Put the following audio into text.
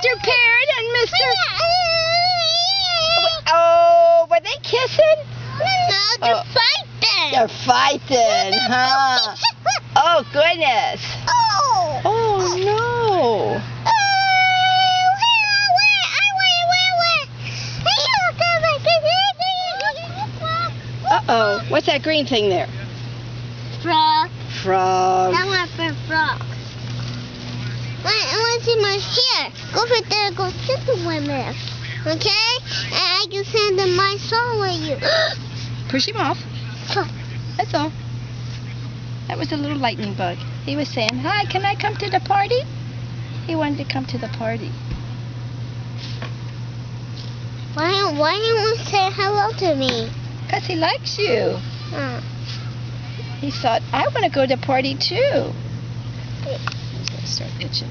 Mr. Parrot and Mr. Oh, were they kissing? No, they're fighting. They're fighting, huh? Oh, goodness. Oh. Oh, no. Uh-oh. What's that green thing there? Frog. Frog. I want for frogs. I want to see my hair. Go over there and go sit with me. Okay? And I can send them my song with you. Push him off. That's all. That was a little lightning bug. He was saying, hi, can I come to the party? He wanted to come to the party. Why don't you say hello to me? Because he likes you. He thought, I want to go to the party too. He's going to start itching.